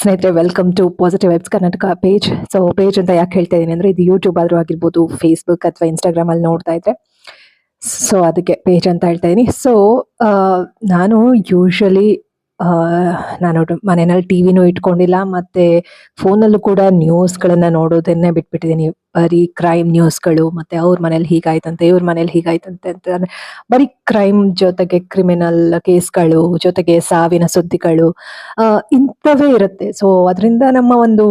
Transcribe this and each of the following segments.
ಸ್ನೇಹಿತರೆ, welcome to positive vibes Karnataka page. So page ಅಂತ ಯಾಕೆ ಹೇಳ್ತಾ ಇದೀನಿ ಅಂದ್ರೆ, ಇದು ಯೂಟ್ಯೂಬ್ ಆದ್ರೂ ಆಗಿರ್ಬೋದು, ಫೇಸ್ಬುಕ್ ಅಥವಾ ಇನ್ಸ್ಟಾಗ್ರಾಮ್ ಅಲ್ಲಿ ನೋಡ್ತಾ ಇದ್ರೆ, ಸೊ ಅದಕ್ಕೆ ಪೇಜ್ ಅಂತ ಹೇಳ್ತಾ ಇದೀನಿ. ಸೊ ನಾನು ಯೂಶಲಿ ನಾನು ಮನೆಯಲ್ಲಿ ಟಿವಿನೂ ಇಟ್ಕೊಂಡಿಲ್ಲ, ಮತ್ತೆ ಫೋನಲ್ಲೂ ಕೂಡ ನ್ಯೂಸ್ಗಳನ್ನ ನೋಡೋದನ್ನೇ ಬಿಟ್ಬಿಟ್ಟಿದ್ದೀನಿ. ಬರೀ ಕ್ರೈಮ್ ನ್ಯೂಸ್ಗಳು, ಮತ್ತೆ ಅವ್ರ ಮನೇಲಿ ಹೀಗಾಯ್ತಂತೆ, ಇವ್ರ ಮನೇಲಿ ಹೀಗಾಯ್ತಂತೆ ಅಂತ ಬರೀ ಕ್ರೈಮ್ ಜೊತೆಗೆ ಕ್ರಿಮಿನಲ್ ಕೇಸ್ಗಳು, ಜೊತೆಗೆ ಸಾವಿನ ಸುದ್ದಿಗಳು ಇಂಥವೇ ಇರುತ್ತೆ. ಸೊ ಅದರಿಂದ ನಮ್ಮ ಒಂದು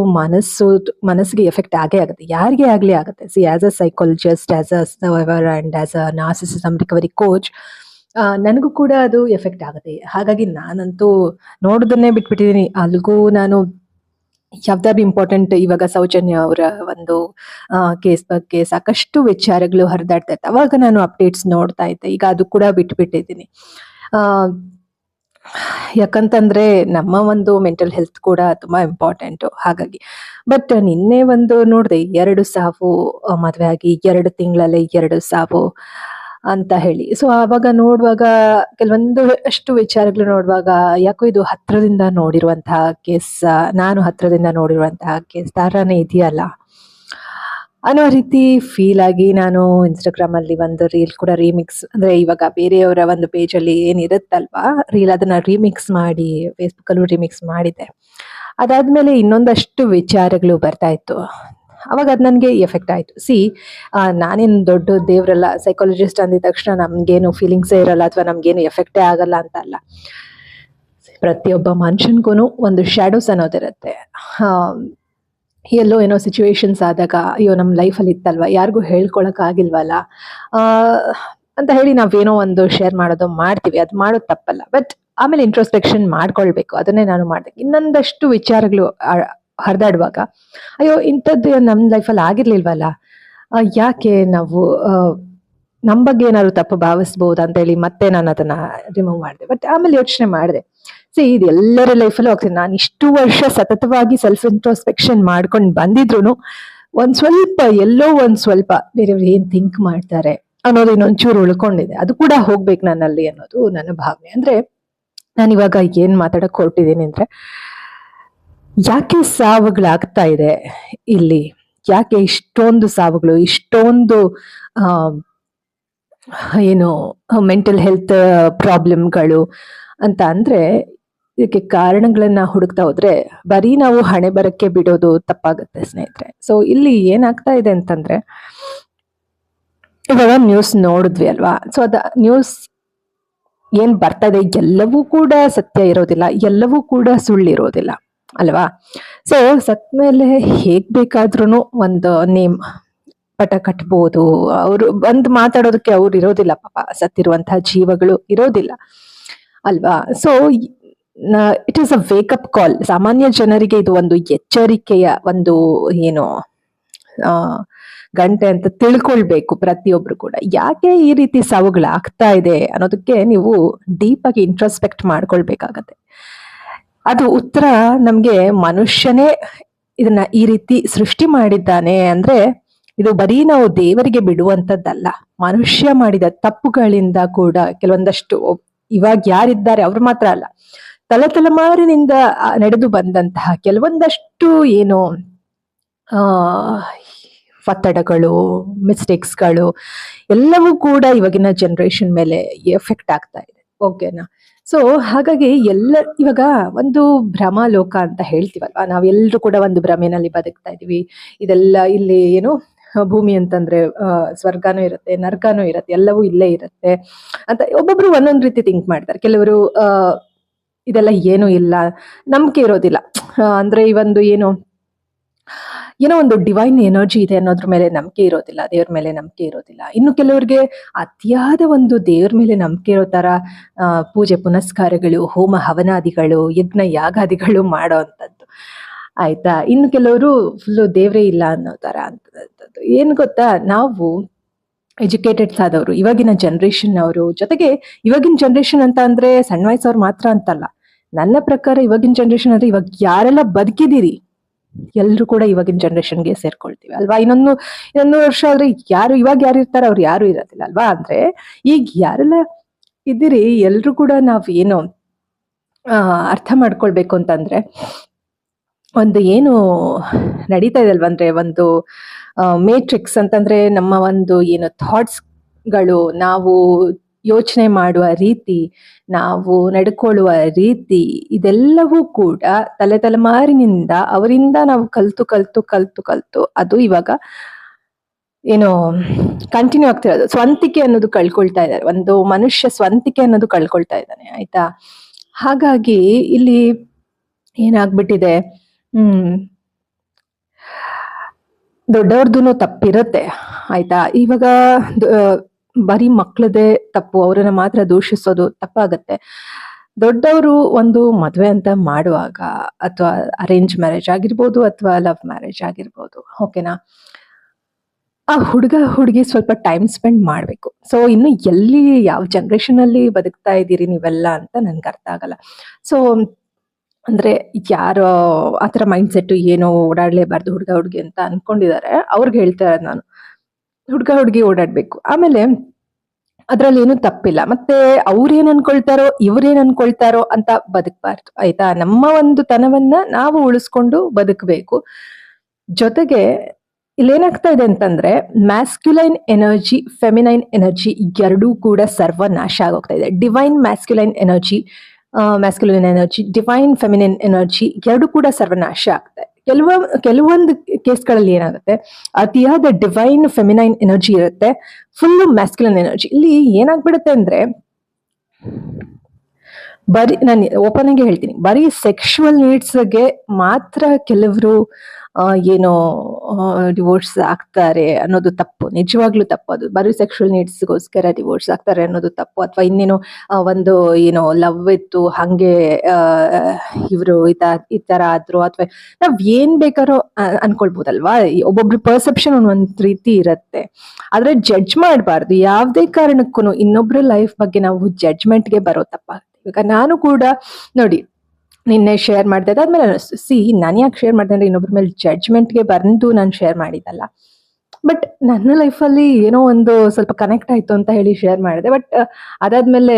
ಮನಸ್ಸಿಗೆ ಎಫೆಕ್ಟ್ ಆಗೇ ಆಗುತ್ತೆ, ಯಾರಿಗೇ ಆಗ್ಲಿ ಆಗುತ್ತೆ. See as a psychologist, as a survivor and as a narcissism recovery coach, ನನಗೂ ಕೂಡ ಅದು ಎಫೆಕ್ಟ್ ಆಗುತ್ತೆ. ಹಾಗಾಗಿ ನಾನಂತೂ ನೋಡೋದನ್ನೇ ಬಿಟ್ಬಿಟ್ಟಿದ್ದೀನಿ. ಅಲ್ಲಿಗೂ ನಾನು ಯಾವ್ದಾದ್ರು ಇಂಪಾರ್ಟೆಂಟ್, ಇವಾಗ ಸೌಜನ್ಯ ಅವರ ಒಂದು ಕೇಸ್ ಬಗ್ಗೆ ಸಾಕಷ್ಟು ವಿಚಾರಗಳು ಹರಿದಾಡ್ತಾ ಇತ್ತು, ಅವಾಗ ನಾನು ಅಪ್ಡೇಟ್ಸ್ ನೋಡ್ತಾ ಇದ್ದೆ. ಈಗ ಅದು ಕೂಡ ಬಿಟ್ಬಿಟ್ಟಿದ್ದೀನಿ. ಯಾಕಂತಂದ್ರೆ ನಮ್ಮ ಒಂದು ಮೆಂಟಲ್ ಹೆಲ್ತ್ ಕೂಡ ತುಂಬಾ ಇಂಪಾರ್ಟೆಂಟು. ಹಾಗಾಗಿ ಬಟ್ ನಿನ್ನೆ ಒಂದು ನೋಡಿದೆ, 2 ಸಾವು ಮದುವೆ ಆಗಿ 2 ತಿಂಗಳಲ್ಲೇ 2 ಸಾವು ಅಂತ ಹೇಳಿ. ಸೊ ಆವಾಗ ನೋಡುವಾಗ ಕೆಲವೊಂದು ಅಷ್ಟು ವಿಚಾರಗಳು ನೋಡುವಾಗ ಯಾಕೋ ಇದು ಹತ್ರದಿಂದ ನೋಡಿರುವಂತಹ ಕೇಸ್, ನಾನು ಹತ್ರದಿಂದ ನೋಡಿರುವಂತಹ ಕೇಸ್ ತರಾನೇ ಇದೆಯಲ್ಲ ಅನ್ನೋ ರೀತಿ ಫೀಲ್ ಆಗಿ, ನಾನು ಇನ್ಸ್ಟಾಗ್ರಾಮ್ ಅಲ್ಲಿ ಒಂದು ರೀಲ್ ಕೂಡ ರೀಮಿಕ್ಸ್, ಅಂದ್ರೆ ಇವಾಗ ಬೇರೆಯವರ ಒಂದು ಪೇಜ್ ಅಲ್ಲಿ ಏನಿರುತ್ತಲ್ವಾ ರೀಲ್, ಅದನ್ನ ರೀಮಿಕ್ಸ್ ಮಾಡಿ ಫೇಸ್ಬುಕ್ ಅಲ್ಲೂ ರೀಮಿಕ್ಸ್ ಮಾಡಿದ್ದೆ. ಅದಾದ್ಮೇಲೆ ಇನ್ನೊಂದಷ್ಟು ವಿಚಾರಗಳು ಬರ್ತಾ ಇತ್ತು. ಅವಾಗ ಅದು ನನಗೆ ಎಫೆಕ್ಟ್ ಆಯ್ತು. ಸಿ ನಾನೇನು ದೊಡ್ಡ ದೇವ್ರಲ್ಲ, ಸೈಕಾಲಜಿಸ್ಟ್ ಅಂದಿದ ತಕ್ಷಣ ನಮ್ಗೇನು ಫೀಲಿಂಗ್ಸೇ ಇರಲ್ಲ ಅಥವಾ ನಮ್ಗೇನು ಎಫೆಕ್ಟೇ ಆಗಲ್ಲ ಅಂತ ಅಲ್ಲ. ಪ್ರತಿಯೊಬ್ಬ ಮನುಷ್ಯನ್ಗೂ ಒಂದು ಶ್ಯಾಡೋಸ್ ಅನ್ನೋದಿರುತ್ತೆ. ಎಲ್ಲೋ ಏನೋ ಸಿಚುವೇಶನ್ಸ್ ಆದಾಗ, ಅಯ್ಯೋ ನಮ್ಮ ಲೈಫಲ್ಲಿ ಇತ್ತಲ್ವ, ಯಾರಿಗೂ ಹೇಳ್ಕೊಳಕ್ ಆಗಿಲ್ವಲ್ಲ ಅಂತ ಹೇಳಿ ನಾವೇನೋ ಒಂದು ಶೇರ್ ಮಾಡೋದು ಮಾಡ್ತೀವಿ. ಅದು ಮಾಡೋದು ತಪ್ಪಲ್ಲ, ಬಟ್ ಆಮೇಲೆ ಇಂಟ್ರೋಸ್ಪೆಕ್ಷನ್ ಮಾಡ್ಕೊಳ್ಬೇಕು. ಅದನ್ನೇ ನಾನು ಮಾಡಿದೆ. ಇನ್ನೊಂದಷ್ಟು ವಿಚಾರಗಳು ಹರಿದಾಡುವಾಗ, ಅಯ್ಯೋ ಇಂಥದ್ದು ನಮ್ಮ ಲೈಫಲ್ಲಿ ಆಗಿರ್ಲಿಲ್ವಲ್ಲ, ಯಾಕೆ ನಾವು ನಮ್ಮ ಬಗ್ಗೆ ಏನಾದ್ರು ತಪ್ಪು ಭಾವಿಸ್ಬೋದು ಅಂತ ಹೇಳಿ ಮತ್ತೆ ನಾನು ಅದನ್ನ ರಿಮೂವ್ ಮಾಡಿದೆ. ಬಟ್ ಆಮೇಲೆ ಯೋಚನೆ ಮಾಡಿದೆ, ಸಿ ಇದು ಎಲ್ಲರ ಲೈಫಲ್ಲೂ ಆಗ್ತದೆ. ನಾನು ಇಷ್ಟು ವರ್ಷ ಸತತವಾಗಿ ಸೆಲ್ಫ್ ಇಂಟ್ರೋಸ್ಪೆಕ್ಷನ್ ಮಾಡ್ಕೊಂಡು ಬಂದಿದ್ರು ಎಲ್ಲೋ ಒಂದ್ ಸ್ವಲ್ಪ ಬೇರೆಯವ್ರು ಏನ್ ಥಿಂಕ್ ಮಾಡ್ತಾರೆ ಅನ್ನೋದು ಇನ್ನೊಂಚೂರು ಉಳ್ಕೊಂಡಿದೆ. ಅದು ಕೂಡ ಹೋಗ್ಬೇಕು ನನ್ನಲ್ಲಿ ಅನ್ನೋದು ನನ್ನ ಭಾವನೆ. ಅಂದ್ರೆ ನಾನು ಇವಾಗ ಏನ್ ಮಾತಾಡಕ್ ಹೊರಟಿದ್ದೀನಿ ಅಂದ್ರೆ, ಯಾಕೆ ಸಾವುಗಳಾಗ್ತಾ ಇದೆ ಇಲ್ಲಿ, ಯಾಕೆ ಇಷ್ಟೊಂದು ಸಾವುಗಳು, ಇಷ್ಟೊಂದು ಏನು ಮೆಂಟಲ್ ಹೆಲ್ತ್ ಪ್ರಾಬ್ಲಮ್ಗಳು ಅಂತ ಅಂದ್ರೆ, ಇದಕ್ಕೆ ಕಾರಣಗಳನ್ನ ಹುಡುಕ್ತಾ ಹೋದ್ರೆ ಬರೀ ನಾವು ಹಣೆ ಬರಕ್ಕೆ ಬಿಡೋದು ತಪ್ಪಾಗುತ್ತೆ ಸ್ನೇಹಿತರೆ. ಸೊ ಇಲ್ಲಿ ಏನಾಗ್ತಾ ಇದೆ ಅಂತಂದ್ರೆ, ಇವಾಗ ನ್ಯೂಸ್ ನೋಡಿದ್ವಿ ಅಲ್ವಾ, ಸೊ ಅದ ನ್ಯೂಸ್ ಏನ್ ಬರ್ತಾ ಇದೆ ಎಲ್ಲವೂ ಕೂಡ ಸತ್ಯ ಇರೋದಿಲ್ಲ, ಎಲ್ಲವೂ ಕೂಡ ಸುಳ್ಳಿರೋದಿಲ್ಲ ಅಲ್ವಾ. ಸೊ ಸತ್ ಮೇಲೆ ಹೇಗ್ ಬೇಕಾದ್ರೂ ಒಂದು ನೇಮ್ ಪಟ ಕಟ್ಬೋದು. ಅವರು ಬಂದು ಮಾತಾಡೋದಕ್ಕೆ ಅವ್ರು ಇರೋದಿಲ್ಲ, ಪಾಪ ಸತ್ತಿರುವಂತಹ ಜೀವಗಳು ಇರೋದಿಲ್ಲ ಅಲ್ವಾ. So it is a wake up call. ಸಾಮಾನ್ಯ ಜನರಿಗೆ ಇದು ಒಂದು ಎಚ್ಚರಿಕೆಯ ಒಂದು ಏನು ಗಂಟೆ ಅಂತ ತಿಳ್ಕೊಳ್ಬೇಕು ಪ್ರತಿಯೊಬ್ರು ಕೂಡ. ಯಾಕೆ ಈ ರೀತಿ ಸಾವುಗಳಾಗ್ತಾ ಇದೆ ಅನ್ನೋದಕ್ಕೆ ನೀವು ಡೀಪ್ ಆಗಿ ಇಂಟ್ರೋಸ್ಪೆಕ್ಟ್ ಮಾಡ್ಕೊಳ್ಬೇಕಾಗತ್ತೆ. ಅದು ಉತ್ತರ ನಮ್ಗೆ ಮನುಷ್ಯನೇ ಇದನ್ನ ಈ ರೀತಿ ಸೃಷ್ಟಿ ಮಾಡಿದ್ದಾನೆ ಅಂದ್ರೆ, ಇದು ಬರೀ ನಾವು ದೇವರಿಗೆ ಬಿಡುವಂತದ್ದಲ್ಲ, ಮನುಷ್ಯ ಮಾಡಿದ ತಪ್ಪುಗಳಿಂದ ಕೂಡ ಕೆಲವೊಂದಷ್ಟು, ಇವಾಗ ಯಾರಿದ್ದಾರೆ ಅವ್ರು ಮಾತ್ರ ಅಲ್ಲ, ತಲೆಮಾರಿನಿಂದ ನಡೆದು ಬಂದಂತಹ ಕೆಲವೊಂದಷ್ಟು ಏನು ಒತ್ತಡಗಳು, ಮಿಸ್ಟೇಕ್ಸ್ಗಳು ಎಲ್ಲವೂ ಕೂಡ ಇವಾಗಿನ ಜನರೇಷನ್ ಮೇಲೆ ಎಫೆಕ್ಟ್ ಆಗ್ತಾ ಇದೆ. ಓಕೆನಾ. ಸೊ ಹಾಗಾಗಿ ಇವಾಗ ಒಂದು ಭ್ರಮ ಲೋಕ ಅಂತ ಹೇಳ್ತೀವಲ್ವಾ, ನಾವೆಲ್ಲರೂ ಕೂಡ ಒಂದು ಭ್ರಮೆನಲ್ಲಿ ಬದುಕ್ತಾ ಇದೀವಿ. ಇದೆಲ್ಲ ಇಲ್ಲಿ ಏನು ಭೂಮಿ ಅಂತಂದ್ರೆ ಸ್ವರ್ಗನೂ ಇರುತ್ತೆ, ನರಕನೂ ಇರುತ್ತೆ, ಎಲ್ಲವೂ ಇಲ್ಲೇ ಇರುತ್ತೆ ಅಂತ ಒಬ್ಬೊಬ್ರು ಒಂದೊಂದ್ ರೀತಿ ಥಿಂಕ್ ಮಾಡ್ತಾರೆ. ಕೆಲವರು ಇದೆಲ್ಲ ಏನೂ ಇಲ್ಲ, ನಂಬಿಕೆ ಇರೋದಿಲ್ಲ. ಅಂದ್ರೆ ಈ ಒಂದು ಏನೋ ಒಂದು ಡಿವೈನ್ ಎನರ್ಜಿ ಇದೆ ಅನ್ನೋದ್ರ ಮೇಲೆ ನಂಬಿಕೆ ಇರೋದಿಲ್ಲ, ದೇವ್ರ ಮೇಲೆ ನಂಬಿಕೆ ಇರೋದಿಲ್ಲ. ಇನ್ನು ಕೆಲವ್ರಿಗೆ ಅತಿಯಾದ ಒಂದು ದೇವ್ರ ಮೇಲೆ ನಂಬಿಕೆ ಇರೋ ತರ ಪೂಜೆ ಪುನಸ್ಕಾರಗಳು, ಹೋಮ ಹವನಾದಿಗಳು, ಯಜ್ಞ ಯಾಗಾದಿಗಳು ಮಾಡೋ ಅಂಥದ್ದು ಆಯ್ತಾ. ಇನ್ನು ಕೆಲವರು ಫುಲ್ಲು ದೇವ್ರೇ ಇಲ್ಲ ಅನ್ನೋ ತರ ಅಂತದ್ದು. ಏನ್ ಗೊತ್ತಾ, ನಾವು ಎಜುಕೇಟೆಡ್ಸ್ ಆದವರು, ಇವಾಗಿನ ಜನರೇಷನ್ ಅವರು, ಜೊತೆಗೆ ಇವಾಗಿನ ಜನರೇಷನ್ ಅಂತ ಅಂದ್ರೆ ಸಣ್ಣ ವಯಸ್ಸವ್ರು ಮಾತ್ರ ಅಂತಲ್ಲ. ನನ್ನ ಪ್ರಕಾರ ಇವಾಗಿನ ಜನರೇಷನ್ ಅಂದ್ರೆ ಇವಾಗ ಯಾರೆಲ್ಲ ಬದುಕಿದಿರಿ ಎಲ್ರು ಕೂಡ ಇವಾಗಿನ ಜನರೇಷನ್ಗೆ ಸೇರ್ಕೊಳ್ತೀವಿ ಅಲ್ವಾ. ಇನ್ನೊಂದು ವರ್ಷ ಆದ್ರೆ ಇವಾಗ ಯಾರು ಇರ್ತಾರೆ, ಅವ್ರು ಯಾರು ಇರೋದಿಲ್ಲ ಅಲ್ವಾ. ಅಂದ್ರೆ ಈಗ ಯಾರೆಲ್ಲ ಇದ್ದೀರಿ ಎಲ್ರು ಕೂಡ ನಾವ್ ಏನು ಅರ್ಥ ಮಾಡ್ಕೊಳ್ಬೇಕು ಅಂತಂದ್ರೆ, ಒಂದು ಏನು ನಡೀತಾ ಇದೆ ಅಲ್ವಾ, ಅಂದ್ರೆ ಒಂದು ಮೇಟ್ರಿಕ್ಸ್ ಅಂತಂದ್ರೆ ನಮ್ಮ ಒಂದು ಏನು ಥಾಟ್ಸ್ಗಳು, ನಾವು ಯೋಚನೆ ಮಾಡುವ ರೀತಿ, ನಾವು ನಡ್ಕೊಳ್ಳುವ ರೀತಿ, ಇದೆಲ್ಲವೂ ಕೂಡ ತಲೆಮಾರಿನಿಂದ ಅವರಿಂದ ನಾವು ಕಲ್ತು ಕಲ್ತು ಕಲ್ತು ಕಲ್ತು ಅದು ಇವಾಗ ಏನು ಕಂಟಿನ್ಯೂ ಆಗ್ತಿರೋದು. ಸ್ವಂತಿಕೆ ಅನ್ನೋದು ಕಳ್ಕೊಳ್ತಾ ಇದ್ದಾರೆ, ಒಂದು ಮನುಷ್ಯ ಸ್ವಂತಿಕೆ ಅನ್ನೋದು ಕಳ್ಕೊಳ್ತಾ ಇದ್ದಾನೆ, ಆಯ್ತಾ. ಹಾಗಾಗಿ ಇಲ್ಲಿ ಏನಾಗ್ಬಿಟ್ಟಿದೆ, ದೊಡ್ಡವ್ರದ್ದು ತಪ್ಪಿರುತ್ತೆ, ಆಯ್ತಾ. ಇವಾಗ ಬರೀ ಮಕ್ಳದೇ ತಪ್ಪು, ಅವ್ರನ್ನ ಮಾತ್ರ ದೂಷಿಸೋದು ತಪ್ಪಾಗತ್ತೆ. ದೊಡ್ಡವರು ಒಂದು ಮದ್ವೆ ಅಂತ ಮಾಡುವಾಗ, ಅಥವಾ ಅರೇಂಜ್ ಮ್ಯಾರೇಜ್ ಆಗಿರ್ಬೋದು ಅಥವಾ ಲವ್ ಮ್ಯಾರೇಜ್ ಆಗಿರ್ಬೋದು, ಓಕೆನಾ, ಆ ಹುಡುಗಿ ಸ್ವಲ್ಪ ಟೈಮ್ ಸ್ಪೆಂಡ್ ಮಾಡ್ಬೇಕು. ಸೊ ಇನ್ನು ಎಲ್ಲಿ ಯಾವ ಜನರೇಷನ್ ಅಲ್ಲಿ ಬದುಕ್ತಾ ಇದ್ದೀರಿ ನೀವೆಲ್ಲ ಅಂತ ನನ್ಗೆ ಅರ್ಥ ಆಗಲ್ಲ. ಸೊ ಅಂದ್ರೆ ಯಾರೋ ಆತರ ಮೈಂಡ್ ಸೆಟ್ ಏನೋ ಓಡಾಡ್ಲೇಬಾರ್ದು ಹುಡುಗಿ ಅಂತ ಅನ್ಕೊಂಡಿದ್ದಾರೆ, ಅವ್ರಿಗೆ ಹೇಳ್ತಾ ಇರೋದು ನಾನು, ಹುಡುಗಿ ಓಡಾಡ್ಬೇಕು. ಆಮೇಲೆ ಅದ್ರಲ್ಲಿ ಏನು ತಪ್ಪಿಲ್ಲ. ಮತ್ತೆ ಅವ್ರೇನ್ ಅನ್ಕೊಳ್ತಾರೋ ಇವ್ರೇನ್ ಅನ್ಕೊಳ್ತಾರೋ ಅಂತ ಬದುಕಬಾರ್ದು, ಆಯ್ತಾ. ನಮ್ಮ ಒಂದು ತನವನ್ನ ನಾವು ಉಳಿಸ್ಕೊಂಡು ಬದುಕಬೇಕು. ಜೊತೆಗೆ ಇಲ್ಲೇನಾಗ್ತಾ ಇದೆ ಅಂತಂದ್ರೆ, ಮ್ಯಾಸ್ಕ್ಯುಲೈನ್ ಎನರ್ಜಿ, ಫೆಮಿನೈನ್ ಎನರ್ಜಿ ಎರಡೂ ಕೂಡ ಸರ್ವನಾಶ ಆಗೋಗ್ತಾ ಇದೆ. Divine masculine energy, divine feminine energy ಎರಡು ಕೂಡ ಸರ್ವನಾಶ ಆಗ್ತದೆ. ಕೆಲವೊಂದು ಕೇಸ್ಗಳಲ್ಲಿ ಏನಾಗುತ್ತೆ, ಅತಿಯಾದ ಡಿವೈನ್ ಫೆಮಿನೈನ್ ಎನರ್ಜಿ ಇರುತ್ತೆ, ಫುಲ್ ಮ್ಯಾಸ್ಕ್ಯುಲೈನ್ ಎನರ್ಜಿ. ಇಲ್ಲಿ ಏನಾಗ್ಬಿಡುತ್ತೆ ಅಂದ್ರೆ, ಬರೀ ನಾನು ಓಪನ್ ಆಗಿ ಹೇಳ್ತೀನಿ, ಬರೀ ಸೆಕ್ಷುವಲ್ ನೀಡ್ಸ್ಗೆ ಮಾತ್ರ ಕೆಲವರು ಏನೋ ಡಿವೋರ್ಸ್ ಆಗ್ತಾರೆ ಅನ್ನೋದು ತಪ್ಪು, ನಿಜವಾಗ್ಲೂ ತಪ್ಪು. ಅದು ಬರೀ ಸೆಕ್ಷುವಲ್ ನೀಡ್ಸ್ಗೋಸ್ಕರ ಡಿವೋರ್ಸ್ ಆಗ್ತಾರೆ ಅನ್ನೋದು ತಪ್ಪು. ಅಥವಾ ಇನ್ನೇನೋ ಒಂದು ಏನೋ ಲವ್ ಇತ್ತು ಹಂಗೆ ಇವರು ಈ ತರ ಆದ್ರು, ಅಥವಾ ನಾವ್ ಏನ್ ಬೇಕಾರೋ ಅನ್ಕೊಳ್ಬೋದಲ್ವಾ. ಒಬ್ಬೊಬ್ರು ಪರ್ಸೆಪ್ಷನ್ ಒಂದ್ ರೀತಿ ಇರತ್ತೆ, ಆದ್ರೆ ಜಡ್ಜ್ ಮಾಡಬಾರ್ದು ಯಾವ್ದೇ ಕಾರಣಕ್ಕೂ. ಇನ್ನೊಬ್ರ ಲೈಫ್ ಬಗ್ಗೆ ನಾವು ಜಡ್ಜ್ಮೆಂಟ್ಗೆ ಬರೋ ತಪ್ಪಾಗುತ್ತೆ. ಈಗ ನಾನು ಕೂಡ ನೋಡಿ ನಿನ್ನೆ ಶೇರ್ ಮಾಡ್ದೆ, ಅದಾದ್ಮೇಲೆ ನಾನು ಯಾಕೆ ಶೇರ್ ಮಾಡ್ದೆ ಅಂದ್ರೆ, ಇನ್ನೊಬ್ರ ಮೇಲೆ ಜಡ್ಜ್ಮೆಂಟ್ಗೆ ಬಂದು ನಾನು ಶೇರ್ ಮಾಡಿದಲ್ಲ, ಬಟ್ ನನ್ನ ಲೈಫಲ್ಲಿ ಏನೋ ಒಂದು ಸ್ವಲ್ಪ ಕನೆಕ್ಟ್ ಆಯ್ತು ಅಂತ ಹೇಳಿ ಶೇರ್ ಮಾಡಿದೆ. ಬಟ್ ಅದಾದ್ಮೇಲೆ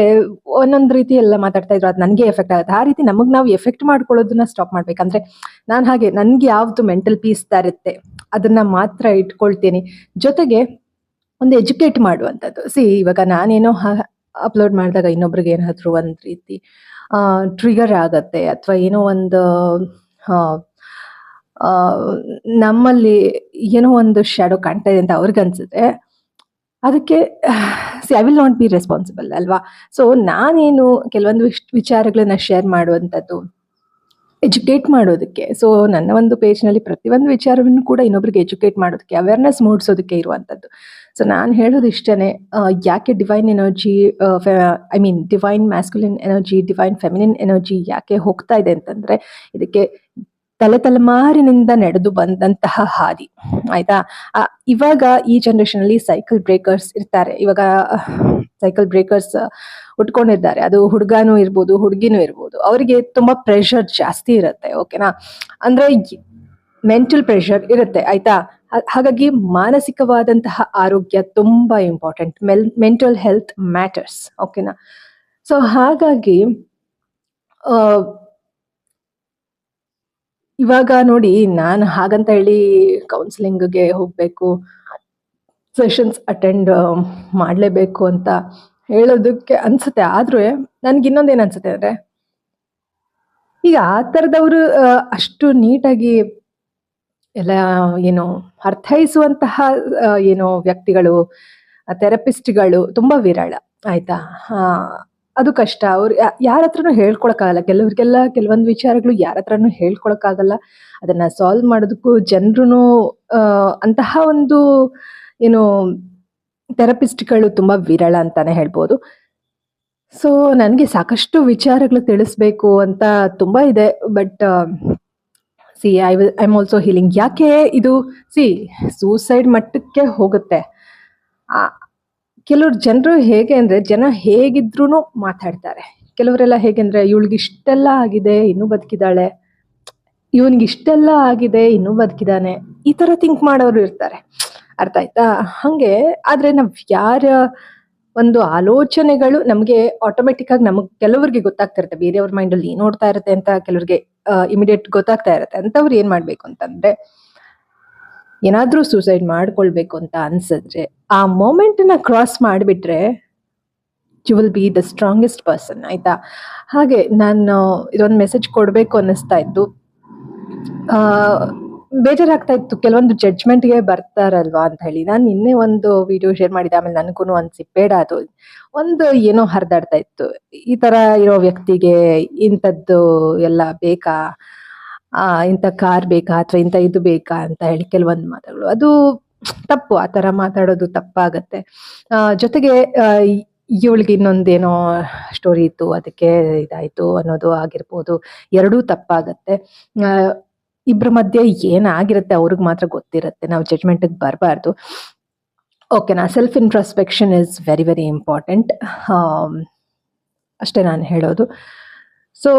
ಒಂದೊಂದ್ ರೀತಿ ಎಲ್ಲ ಮಾತಾಡ್ತಾ ಇದ್ರು, ಅದು ನನಗೆ ಎಫೆಕ್ಟ್ ಆಗುತ್ತೆ. ಆ ರೀತಿ ನಮಗ್ ನಾವು ಎಫೆಕ್ಟ್ ಮಾಡ್ಕೊಳ್ಳೋದನ್ನ ಸ್ಟಾಪ್ ಮಾಡ್ಬೇಕಂದ್ರೆ, ನಾನು ಹಾಗೆ ನನ್ಗೆ ಯಾವ್ದು ಮೆಂಟಲ್ ಪೀಸ್ ತರುತ್ತೆ ಅದನ್ನ ಮಾತ್ರ ಇಟ್ಕೊಳ್ತೀನಿ. ಜೊತೆಗೆ ಒಂದು ಎಜುಕೇಟ್ ಮಾಡುವಂಥದ್ದು. ಇವಾಗ ನಾನೇನೋ ಅಪ್ಲೋಡ್ ಮಾಡಿದಾಗ ಇನ್ನೊಬ್ರಿಗೆ ಏನಾದ್ರು ಒಂದ್ ರೀತಿ ಟ್ರಿಗರ್ ಆಗತ್ತೆ, ಅಥವಾ ಏನೋ ಒಂದು ನಮ್ಮಲ್ಲಿ ಏನೋ ಒಂದು ಶ್ಯಾಡೋ ಕಾಣ್ತಾ ಇದೆ ಅಂತ ಅವ್ರಿಗೆ ಅನ್ಸುತ್ತೆ, ಅದಕ್ಕೆ I will not be responsible ಅಲ್ವಾ. ಸೊ ನಾನೇನು ಕೆಲವೊಂದು ವಿಚಾರಗಳನ್ನ ಶೇರ್ ಮಾಡುವಂಥದ್ದು ಎಜುಕೇಟ್ ಮಾಡೋದಕ್ಕೆ. ಸೊ ನನ್ನ ಒಂದು ಪೇಜ್ನಲ್ಲಿ ಪ್ರತಿಯೊಂದು ವಿಚಾರವನ್ನು ಕೂಡ ಇನ್ನೊಬ್ರಿಗೆ ಎಜುಕೇಟ್ ಮಾಡೋದಕ್ಕೆ, ಅವೇರ್ನೆಸ್ ಮೂಡಿಸೋದಕ್ಕೆ ಇರುವಂಥದ್ದು. ಸೊ ನಾನು ಹೇಳೋದು ಇಷ್ಟೇ, ಯಾಕೆ divine energy, divine masculine energy, divine feminine energy ಯಾಕೆ ಹೋಗ್ತಾ ಇದೆ ಅಂತಂದ್ರೆ, ಇದಕ್ಕೆ ತಲೆಮಾರಿನಿಂದ ನಡೆದು ಬಂದಂತಹ ಹಾದಿ, ಆಯ್ತಾ. ಇವಾಗ ಈ ಜನರೇಷನ್ ಅಲ್ಲಿ ಸೈಕಲ್ ಬ್ರೇಕರ್ಸ್ ಇರ್ತಾರೆ. ಇವಾಗ ಸೈಕಲ್ ಬ್ರೇಕರ್ಸ್ ಉಟ್ಕೊಂಡಿದ್ದಾರೆ, ಅದು ಹುಡುಗನೂ ಇರ್ಬೋದು ಹುಡುಗಿನೂ ಇರ್ಬೋದು. ಅವರಿಗೆ ತುಂಬಾ ಪ್ರೆಷರ್ ಜಾಸ್ತಿ ಇರುತ್ತೆ, ಓಕೆನಾ. ಅಂದ್ರೆ ಮೆಂಟಲ್ ಪ್ರೆಷರ್ ಇರುತ್ತೆ, ಆಯ್ತಾ. ಹಾಗಾಗಿ ಮಾನಸಿಕವಾದಂತಹ ಆರೋಗ್ಯ ತುಂಬಾ ಇಂಪಾರ್ಟೆಂಟ್. ಮೆಂಟಲ್ ಹೆಲ್ತ್ ಮ್ಯಾಟರ್ಸ್, ಓಕೆನಾ. ಸೊ ಹಾಗಾಗಿ ಇವಾಗ ನೋಡಿ, ನಾನು ಹಾಗಂತ ಹೇಳಿ ಕೌನ್ಸಿಲಿಂಗ್ಗೆ ಹೋಗ್ಬೇಕು, ಸೆಷನ್ಸ್ ಅಟೆಂಡ್ ಮಾಡಲೇಬೇಕು ಅಂತ ಹೇಳೋದಕ್ಕೆ ಅನ್ಸುತ್ತೆ. ಆದ್ರೂ ನನ್ಗೆ ಇನ್ನೊಂದೇನು ಅನ್ಸುತ್ತೆ ಅಂದ್ರೆ, ಈಗ ಆ ಥರದವರು ಅಷ್ಟು ನೀಟಾಗಿ ಎಲ್ಲ ಏನೋ ಅರ್ಥೈಸುವಂತಹ ಏನೋ ವ್ಯಕ್ತಿಗಳು, ಥೆರಪಿಸ್ಟ್ಗಳು ತುಂಬಾ ವಿರಳ, ಆಯ್ತಾ. ಅದು ಕಷ್ಟ. ಅವ್ರು ಯಾರ ಹತ್ರನೂ ಹೇಳ್ಕೊಳಕ್ಕಾಗಲ್ಲ. ಕೆಲವ್ರಿಗೆಲ್ಲ ಕೆಲವೊಂದು ವಿಚಾರಗಳು ಯಾರ ಹತ್ರನೂ ಹೇಳ್ಕೊಳಕ್ಕಾಗಲ್ಲ. ಅದನ್ನ ಸಾಲ್ವ್ ಮಾಡೋದಕ್ಕೂ ಜನರು ಅಂತಹ ಒಂದು ಏನು ಥೆರಪಿಸ್ಟ್ಗಳು ತುಂಬಾ ವಿರಳ ಅಂತಾನೆ ಹೇಳ್ಬೋದು. ಸೊ ನನಗೆ ಸಾಕಷ್ಟು ವಿಚಾರಗಳು ತಿಳಿಸ್ಬೇಕು ಅಂತ ತುಂಬಾ ಇದೆ. But I am also healing. ಯಾಕೆ ಇದು ಸೂಸೈಡ್ ಮಟ್ಟಕ್ಕೆ ಹೋಗುತ್ತೆ. ಕೆಲವ್ರು ಜನರು ಹೇಗೆ ಅಂದ್ರೆ, ಜನ ಹೇಗಿದ್ರು ಮಾತಾಡ್ತಾರೆ. ಕೆಲವರೆಲ್ಲ ಹೇಗೆ ಅಂದ್ರೆ, ಇವಳಿಗಿಷ್ಟೆಲ್ಲ ಆಗಿದೆ ಇನ್ನೂ ಬದುಕಿದಾಳೆ, ಇವನಿಗಿಷ್ಟೆಲ್ಲ ಆಗಿದೆ ಇನ್ನೂ ಬದುಕಿದಾನೆ, ಈ ತರ ಥಿಂಕ್ ಮಾಡೋರು ಇರ್ತಾರೆ. ಅರ್ಥ ಆಯ್ತಾ? ಹಂಗೆ ಆದ್ರೆ ನಾವ್ ಯಾರ ಒಂದು ಆಲೋಚನೆಗಳು ನಮ್ಗೆ ಆಟೋಮೆಟಿಕ್ ಆಗಿ ಕೆಲವ್ರಿಗೆ ಗೊತ್ತಾಗ್ತಿರುತ್ತೆ, ಬೇರೆಯವ್ರ ಮೈಂಡ್ ಅಲ್ಲಿ ಏನ್ ನೋಡ್ತಾ ಇರುತ್ತೆ ಅಂತ ಕೆಲವ್ರಿಗೆ ಇಮಿಡಿಯೇಟ್ ಗೊತ್ತಾಗ್ತಾ ಇರುತ್ತೆ. ಅಂಥವ್ರು ಏನ್ ಮಾಡ್ಬೇಕು ಅಂತಂದ್ರೆ, ಏನಾದ್ರೂ ಸೂಸೈಡ್ ಮಾಡ್ಕೊಳ್ಬೇಕು ಅಂತ ಅನ್ಸಿದ್ರೆ ಆ ಮೊಮೆಂಟ್ನ ಕ್ರಾಸ್ ಮಾಡಿಬಿಟ್ರೆ you will be the strongest person, ಆಯ್ತಾ? ಹಾಗೆ ನಾನು ಇದೊಂದು ಮೆಸೇಜ್ ಕೊಡಬೇಕು ಅನ್ನಿಸ್ತಾ ಇತ್ತು. ಆ, ಬೇಜಾರಾಗ್ತಾ ಇತ್ತು, ಕೆಲವೊಂದು ಜಡ್ಜ್ಮೆಂಟ್ಗೆ ಬರ್ತಾರಲ್ವಾ ಅಂತ ಹೇಳಿ. ನಾನು ನಿನ್ನೆ ಒಂದು ವಿಡಿಯೋ ಶೇರ್ ಮಾಡಿದ್ದೆ, ಆಮೇಲೆ ನನಗೂ ಅನ್ಸಿ ಬೇಡ, ಅದು ಒಂದು ಏನೋ ಹರಿದಾಡ್ತಾ ಇತ್ತು. ಈ ತರ ಇರೋ ವ್ಯಕ್ತಿಗೆ ಇಂಥದ್ದು ಎಲ್ಲ ಬೇಕಾ, ಇಂಥ ಕಾರ್ ಬೇಕಾ ಅಥವಾ ಇಂಥ ಇದು ಬೇಕಾ ಅಂತ ಹೇಳಿ ಕೆಲವೊಂದು ಮಾತುಗಳು, ಅದು ತಪ್ಪು. ಆ ತರ ಮಾತಾಡೋದು ತಪ್ಪಾಗತ್ತೆ. ಜೊತೆಗೆ ಇವಳಿಗೆ ಇನ್ನೊಂದೇನೋ ಸ್ಟೋರಿ ಇತ್ತು, ಅದಕ್ಕೆ ಇದಾಯ್ತು ಅನ್ನೋದು ಆಗಿರ್ಬೋದು. ಎರಡೂ ತಪ್ಪಾಗತ್ತೆ. ಇಬ್ರ ಮಧ್ಯೆ ಏನಾಗಿರುತ್ತೆ ಅವ್ರಿಗೆ ಮಾತ್ರ ಗೊತ್ತಿರುತ್ತೆ. ನಾವು ಜಡ್ಜ್ಮೆಂಟ್ಗೆ ಬರಬಾರ್ದು. ಓಕೆನಾ? Self introspection is very very important. ಅಷ್ಟೇ ನಾನು ಹೇಳೋದು. ಸೊ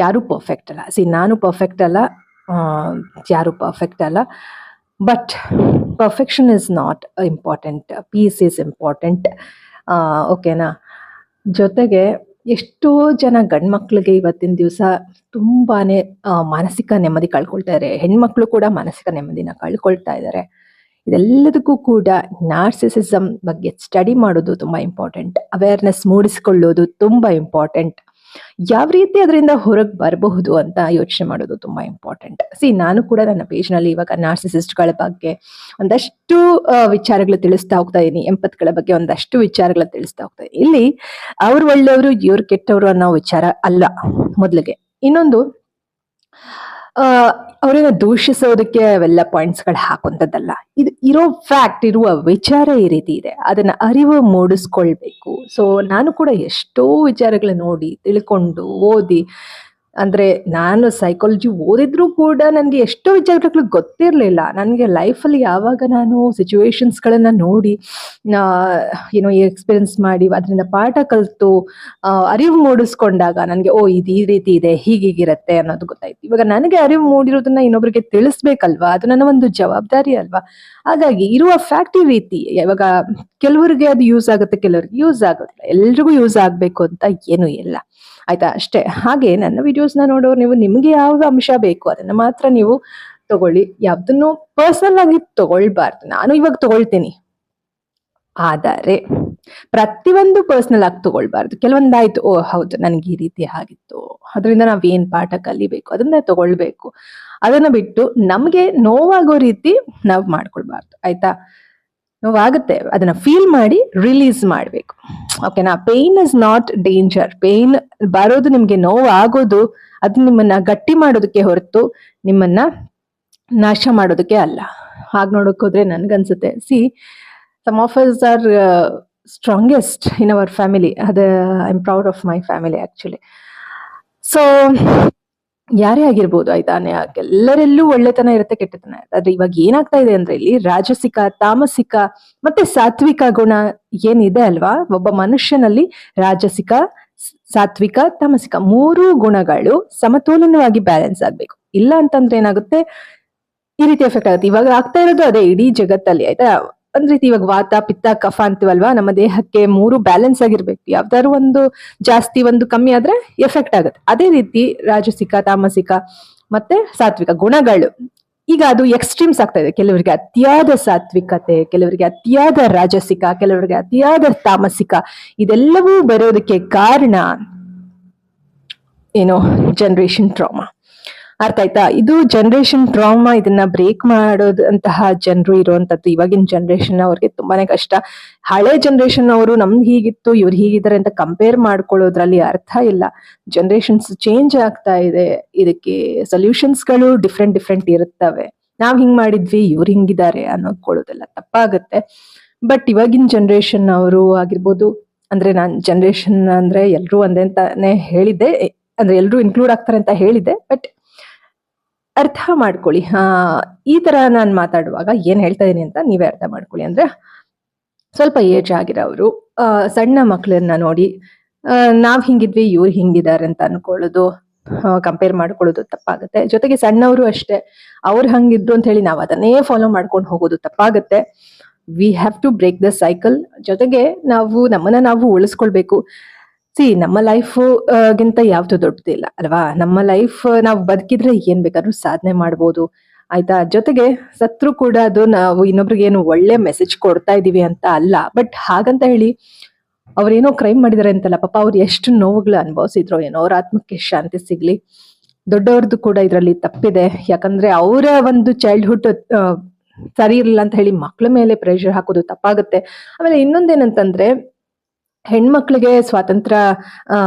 ಯಾರೂ ಪರ್ಫೆಕ್ಟ್ ಅಲ್ಲ. ನಾನು ಪರ್ಫೆಕ್ಟ್ ಅಲ್ಲ, ಯಾರು ಪರ್ಫೆಕ್ಟ್ ಅಲ್ಲ. But perfection is not important, peace is important. ಓಕೆನಾ? ಜೊತೆಗೆ ಎಷ್ಟೋ ಜನ ಗಂಡ್ಮಕ್ಳಿಗೆ ಇವತ್ತಿನ ದಿವಸ ತುಂಬಾನೇ ಮಾನಸಿಕ ನೆಮ್ಮದಿ ಕಳ್ಕೊಳ್ತಾ ಇದ್ದಾರೆ. ಹೆಣ್ಮಕ್ಳು ಕೂಡ ಮಾನಸಿಕ ನೆಮ್ಮದಿನ ಕಳ್ಕೊಳ್ತಾ ಇದ್ದಾರೆ. ಇದೆಲ್ಲದಕ್ಕೂ ಕೂಡ ನಾರ್ಸಿಸಿಸಮ್ ಬಗ್ಗೆ ಸ್ಟಡಿ ಮಾಡೋದು ತುಂಬಾ ಇಂಪಾರ್ಟೆಂಟ್. ಅವೇರ್ನೆಸ್ ಮೂಡಿಸಿಕೊಳ್ಳೋದು ತುಂಬಾ ಇಂಪಾರ್ಟೆಂಟ್. ಯಾವ ರೀತಿ ಅದರಿಂದ ಹೊರಗೆ ಬರಬಹುದು ಅಂತ ಯೋಚನೆ ಮಾಡೋದು ತುಂಬಾ ಇಂಪಾರ್ಟೆಂಟ್. ನಾನು ಕೂಡ ನನ್ನ ಪೇಜ್ನಲ್ಲಿ ಇವಾಗ ನಾರ್ಸಿಸಿಸ್ಟ್ಗಳ ಬಗ್ಗೆ ಒಂದಷ್ಟು ವಿಚಾರಗಳು ತಿಳಿಸ್ತಾ ಹೋಗ್ತಾ ಇದ್ದೀನಿ. ಎಂಪತ್ಗಳ ಬಗ್ಗೆ ಒಂದಷ್ಟು ವಿಚಾರಗಳ ತಿಳಿಸ್ತಾ ಹೋಗ್ತಾ ಇದ್ದೀನಿ. ಇಲ್ಲಿ ಅವ್ರು ಒಳ್ಳೆಯವರು ಇವ್ರು ಕೆಟ್ಟವರು ಅನ್ನೋ ವಿಚಾರ ಅಲ್ಲ ಮೊದಲಿಗೆ. ಇನ್ನೊಂದು, ಅವರನ್ನ ದೂಷಿಸೋದಕ್ಕೆ ಅವೆಲ್ಲ ಪಾಯಿಂಟ್ಸ್ಗಳು ಹಾಕುವಂಥದ್ದಲ್ಲ. ಇದು ಇರೋ ಫ್ಯಾಕ್ಟ್, ಇರುವ ವಿಚಾರ ಈ ರೀತಿ ಇದೆ, ಅದನ್ನ ಅರಿವು ಮೂಡಿಸ್ಕೊಳ್ಬೇಕು. ಸೊ ನಾನು ಕೂಡ ಎಷ್ಟೋ ವಿಚಾರಗಳನ್ನ ನೋಡಿ ತಿಳ್ಕೊಂಡು ಓದಿ, ಅಂದ್ರೆ ನಾನು ಸೈಕಾಲಜಿ ಓದಿದ್ರು ಕೂಡ ನನಗೆ ಎಷ್ಟೋ ವಿಚಾರಗಳು ಗೊತ್ತಿರಲಿಲ್ಲ. ನನಗೆ ಲೈಫಲ್ಲಿ ಯಾವಾಗ ನಾನು ಸಿಚುವೇಶನ್ಸ್ಗಳನ್ನ ನೋಡಿ ಏನೋ ಎಕ್ಸ್ಪೀರಿಯನ್ಸ್ ಮಾಡಿ ಅದರಿಂದ ಪಾಠ ಕಲಿತು ಅರಿವು ಮೂಡಿಸ್ಕೊಂಡಾಗ ನನಗೆ ಇದು ಈ ರೀತಿ ಇದೆ, ಹೀಗಿರುತ್ತೆ ಅನ್ನೋದು ಗೊತ್ತಾಯ್ತು. ಇವಾಗ ನನಗೆ ಅರಿವು ಮೂಡಿರೋದನ್ನ ಇನ್ನೊಬ್ರಿಗೆ ತಿಳಿಸ್ಬೇಕಲ್ವಾ, ಅದು ನನ್ನ ಒಂದು ಜವಾಬ್ದಾರಿ ಅಲ್ವಾ. ಹಾಗಾಗಿ ಇರುವ ಫ್ಯಾಕ್ಟ್ ಈ ರೀತಿ. ಇವಾಗ ಕೆಲವರಿಗೆ ಅದು ಯೂಸ್ ಆಗುತ್ತೆ, ಕೆಲವರಿಗೆ ಯೂಸ್ ಆಗೋದಿಲ್ಲ. ಎಲ್ರಿಗೂ ಯೂಸ್ ಆಗ್ಬೇಕು ಅಂತ ಏನೂ ಇಲ್ಲ, ಆಯ್ತಾ? ಅಷ್ಟೇ. ಹಾಗೆ ನನ್ನ ವಿಡಿಯೋಸ್ನ ನೋಡೋರು ನೀವು, ನಿಮಗೆ ಯಾವ ಅಂಶ ಬೇಕು ಅದನ್ನ ಮಾತ್ರ ನೀವು ತಗೊಳ್ಳಿ. ಯಾವ್ದನ್ನು ಪರ್ಸನಲ್ ಆಗಿ ತಗೊಳ್ಬಾರ್ದು. ನಾನು ಇವಾಗ ತಗೊಳ್ತೀನಿ, ಆದರೆ ಪ್ರತಿಯೊಂದು ಪರ್ಸನಲ್ ಆಗಿ ತಗೊಳ್ಬಾರ್ದು. ಕೆಲವೊಂದಾಯ್ತು, ಹೌದು ನನಗೆ ಈ ರೀತಿ ಆಗಿತ್ತು, ಅದರಿಂದ ನಾವೇನ್ ಪಾಠ ಕಲಿಬೇಕು ಅದನ್ನ ತಗೊಳ್ಬೇಕು. ಅದನ್ನ ಬಿಟ್ಟು ನಮ್ಗೆ ನೋವಾಗೋ ರೀತಿ ನಾವು ಮಾಡ್ಕೊಳ್ಬಾರ್ದು, ಆಯ್ತಾ? ನೋವಾಗುತ್ತೆ, ಅದನ್ನ ಫೀಲ್ ಮಾಡಿ ರಿಲೀಸ್ ಮಾಡ್ಬೇಕು. ಓಕೆನಾ? Pain is not danger. Pain ಬರೋದು, ನಿಮ್ಗೆ ನೋವು ಆಗೋದು, ಅದು ನಿಮ್ಮನ್ನ ಗಟ್ಟಿ ಮಾಡೋದಕ್ಕೆ ಹೊರತು ನಿಮ್ಮನ್ನ ನಾಶ ಮಾಡೋದಕ್ಕೆ ಅಲ್ಲ. ಹಾಗೆ ನೋಡಕ್ ಹೋದ್ರೆ ನನ್ಗನ್ಸುತ್ತೆ, some of us are strongest in our family. I am proud of my family actually. So ಯಾರೇ ಆಗಿರ್ಬೋದು, ಆಯ್ತಾ? ಎಲ್ಲರೆಲ್ಲೂ ಒಳ್ಳೆತನ ಇರುತ್ತೆ, ಕೆಟ್ಟತನ ಇರುತ್ತೆ. ಆದ್ರೆ ಇವಾಗ ಏನಾಗ್ತಾ ಇದೆ ಅಂದ್ರೆ, ಇಲ್ಲಿ ರಾಜಸಿಕ, ತಾಮಸಿಕ ಮತ್ತೆ ಸಾತ್ವಿಕ ಗುಣ ಏನಿದೆ ಅಲ್ವಾ, ಒಬ್ಬ ಮನುಷ್ಯನಲ್ಲಿ ರಾಜಸಿಕ, ಸಾತ್ವಿಕ, ತಾಮಸಿಕ ಮೂರು ಗುಣಗಳು ಸಮತೋಲನವಾಗಿ ಬ್ಯಾಲೆನ್ಸ್ ಆಗ್ಬೇಕು. ಇಲ್ಲ ಅಂತಂದ್ರೆ ಏನಾಗುತ್ತೆ, ಈ ರೀತಿ ಎಫೆಕ್ಟ್ ಆಗುತ್ತೆ. ಇವಾಗ ಆಗ್ತಾ ಇರೋದು ಅದೇ ಇಡೀ ಜಗತ್ತಲ್ಲಿ, ಆಯ್ತಾ? ಒಂದ್ ರೀತಿ ಇವಾಗ ವಾತ, ಪಿತ್ತ, ಕಫ ಅಂತೀವಲ್ವಾ, ನಮ್ಮ ದೇಹಕ್ಕೆ ಮೂರು ಬ್ಯಾಲೆನ್ಸ್ ಆಗಿರ್ಬೇಕು. ಯಾವ್ದಾದ್ರು ಒಂದು ಜಾಸ್ತಿ ಒಂದು ಕಮ್ಮಿ ಆದ್ರೆ ಎಫೆಕ್ಟ್ ಆಗುತ್ತೆ. ಅದೇ ರೀತಿ ರಾಜಸಿಕ, ತಾಮಸಿಕ ಮತ್ತೆ ಸಾತ್ವಿಕ ಗುಣಗಳು, ಈಗ ಅದು ಎಕ್ಸ್ಟ್ರೀಮ್ಸ್ ಆಗ್ತಾ ಇದೆ. ಕೆಲವರಿಗೆ ಅತಿಯಾದ ಸಾತ್ವಿಕತೆ, ಕೆಲವರಿಗೆ ಅತಿಯಾದ ರಾಜಸಿಕ, ಕೆಲವರಿಗೆ ಅತಿಯಾದ ತಾಮಸಿಕ. ಇದೆಲ್ಲವೂ ಬರೋದಕ್ಕೆ ಕಾರಣ ಏನು? Generation trauma. ಅರ್ಥ ಆಯ್ತಾ? ಇದು ಜನರೇಷನ್ ಟ್ರಾಮಾ. ಇದನ್ನ ಬ್ರೇಕ್ ಮಾಡೋದಂತಹ ಜನರು ಇರುವಂತದ್ದು ಇವಾಗಿನ ಜನರೇಷನ್ ಅವ್ರಿಗೆ ತುಂಬಾನೇ ಕಷ್ಟ. ಹಳೆ ಜನರೇಷನ್ ಅವರು ನಮ್ದು ಹೀಗಿತ್ತು, ಇವ್ರು ಹೀಗಿದ್ದಾರೆ ಅಂತ ಕಂಪೇರ್ ಮಾಡ್ಕೊಳ್ಳೋದ್ರಲ್ಲಿ ಅರ್ಥ ಇಲ್ಲ. ಜನರೇಷನ್ಸ್ ಚೇಂಜ್ ಆಗ್ತಾ ಇದೆ, ಇದಕ್ಕೆ ಸೊಲ್ಯೂಷನ್ಸ್ಗಳು ಡಿಫ್ರೆಂಟ್ ಇರುತ್ತವೆ. ನಾವ್ ಹಿಂಗ್ ಮಾಡಿದ್ವಿ, ಇವ್ರು ಹಿಂಗಿದ್ದಾರೆ ಅನ್ನೋದ್ಕೊಳ್ಳೋದೆಲ್ಲ ತಪ್ಪಾಗುತ್ತೆ. ಬಟ್ ಇವಾಗಿನ ಜನರೇಷನ್ ಅವರು ಆಗಿರ್ಬೋದು, ಅಂದ್ರೆ ನಾನ್ ಜನರೇಷನ್ ಅಂದ್ರೆ ಎಲ್ರು ಒಂದೇ ಅಂತಾನೆ ಹೇಳಿದ್ದೆ, ಅಂದ್ರೆ ಎಲ್ರು ಇನ್ಕ್ಲೂಡ್ ಆಗ್ತಾರೆ ಅಂತ ಹೇಳಿದ್ದೆ. ಬಟ್ ಅರ್ಥ ಮಾಡ್ಕೊಳ್ಳಿ, ಈ ತರ ನಾನು ಮಾತಾಡುವಾಗ ಏನ್ ಹೇಳ್ತಾ ಇದೀನಿ ಅಂತ ನೀವೇ ಅರ್ಥ ಮಾಡ್ಕೊಳ್ಳಿ. ಅಂದ್ರೆ ಸ್ವಲ್ಪ ಏಜ್ ಆಗಿರೋರು ಸಣ್ಣ ಮಕ್ಕಳನ್ನ ನೋಡಿ ನಾವ್ ಹಿಂಗಿದ್ವಿ, ಇವ್ರು ಹಿಂಗಿದ್ದಾರೆ ಅಂತ ಅನ್ಕೊಳ್ಳೋದು, ಕಂಪೇರ್ ಮಾಡ್ಕೊಳ್ಳೋದು ತಪ್ಪಾಗುತ್ತೆ. ಜೊತೆಗೆ ಸಣ್ಣವರು ಅಷ್ಟೇ, ಅವ್ರು ಹಂಗಿದ್ರು ಅಂತ ಹೇಳಿ ನಾವ್ ಅದನ್ನೇ ಫಾಲೋ ಮಾಡ್ಕೊಂಡು ಹೋಗೋದು ತಪ್ಪಾಗುತ್ತೆ. We have to break the cycle. ಜೊತೆಗೆ ನಾವು ನಮ್ಮನ್ನ ನಾವು ಉಳಿಸ್ಕೊಳ್ಬೇಕು. ನಮ್ಮ ಲೈಫ್ ಗಿಂತ ಯಾವ್ದು ದೊಡ್ಡದಿಲ್ಲ ಅಲ್ವಾ? ನಮ್ಮ ಲೈಫ್ ನಾವು ಬದುಕಿದ್ರೆ ಏನ್ ಬೇಕಾದ್ರೂ ಸಾಧನೆ ಮಾಡ್ಬೋದು ಆಯ್ತಾ. ಜೊತೆಗೆ ಸತ್ರು ಕೂಡ ಅದು ನಾವು ಇನ್ನೊಬ್ರಿಗೆ ಏನು ಒಳ್ಳೆ ಮೆಸೇಜ್ ಕೊಡ್ತಾ ಇದೀವಿ ಅಂತ ಅಲ್ಲ. ಬಟ್ ಹಾಗಂತ ಹೇಳಿ ಅವ್ರೇನೋ ಕ್ರೈಮ್ ಮಾಡಿದಾರೆ ಅಂತಲ್ಲ, ಪಾಪ ಅವ್ರು ಎಷ್ಟು ನೋವುಗಳು ಅನುಭವಿಸಿದ್ರು ಏನೋ, ಅವ್ರ ಆತ್ಮಕ್ಕೆ ಶಾಂತಿ ಸಿಗ್ಲಿ. ದೊಡ್ಡವ್ರದ್ದು ಕೂಡ ಇದ್ರಲ್ಲಿ ತಪ್ಪಿದೆ. ಯಾಕಂದ್ರೆ ಅವರ ಒಂದು ಚೈಲ್ಡ್ಹುಡ್ ಸರಿ ಇರಲಿಲ್ಲ ಅಂತ ಹೇಳಿ ಮಕ್ಳ ಮೇಲೆ ಪ್ರೆಷರ್ ಹಾಕೋದು ತಪ್ಪಾಗುತ್ತೆ. ಆಮೇಲೆ ಇನ್ನೊಂದೇನಂತಂದ್ರೆ, ಹೆಣ್ಮಕ್ಳಿಗೆ ಸ್ವಾತಂತ್ರ್ಯ ಆ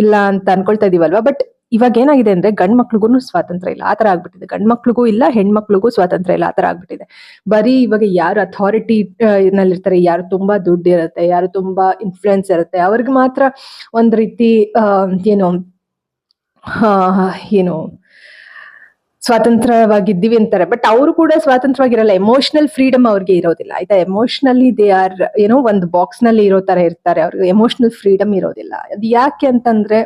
ಇಲ್ಲ ಅಂತ ಅನ್ಕೊಳ್ತಾ ಇದೀವಲ್ವಾ. ಬಟ್ ಇವಾಗ ಏನಾಗಿದೆ ಅಂದ್ರೆ ಗಂಡ್ ಮಕ್ಳಿಗೂ ಸ್ವಾತಂತ್ರ್ಯ ಇಲ್ಲ, ಆತರ ಆಗ್ಬಿಟ್ಟಿದೆ. ಗಂಡ್ ಮಕ್ಳಿಗೂ ಇಲ್ಲ, ಹೆಣ್ಮಕ್ಳಿಗೂ ಸ್ವಾತಂತ್ರ್ಯ ಇಲ್ಲ, ಆತರ ಆಗ್ಬಿಟ್ಟಿದೆ. ಬರೀ ಇವಾಗ ಯಾರು ಅಥಾರಿಟಿ ನಲ್ಲಿರ್ತಾರೆ, ಯಾರು ತುಂಬಾ ದುಡ್ಡು ಇರುತ್ತೆ, ಯಾರು ತುಂಬಾ ಇನ್ಫ್ಲೂಯೆನ್ಸ್ ಇರುತ್ತೆ, ಅವ್ರಿಗೆ ಮಾತ್ರ ಒಂದ್ ರೀತಿ ಏನು ಏನು ಸ್ವಾತಂತ್ರ್ಯವಾಗಿದ್ದೀವಿ ಅಂತಾರೆ. ಬಟ್ ಅವರು ಕೂಡ ಸ್ವಾತಂತ್ರ್ಯವಾಗಿರಲ್ಲ. ಎಮೋಷನಲ್ ಫ್ರೀಡಮ್ ಅವ್ರಿಗೆ ಇರೋದಿಲ್ಲ ಆಯ್ತಾ. ಎಮೋಷನಲಿ ದೇ ಆರ್ ಏನೋ ಒಂದು ಬಾಕ್ಸ್ ನಲ್ಲಿ ಇರೋ ತರ ಇರ್ತಾರೆ. ಅವ್ರಿಗೆ ಎಮೋಷನಲ್ ಫ್ರೀಡಮ್ ಇರೋದಿಲ್ಲ. ಅದು ಯಾಕೆ ಅಂತಂದ್ರೆ,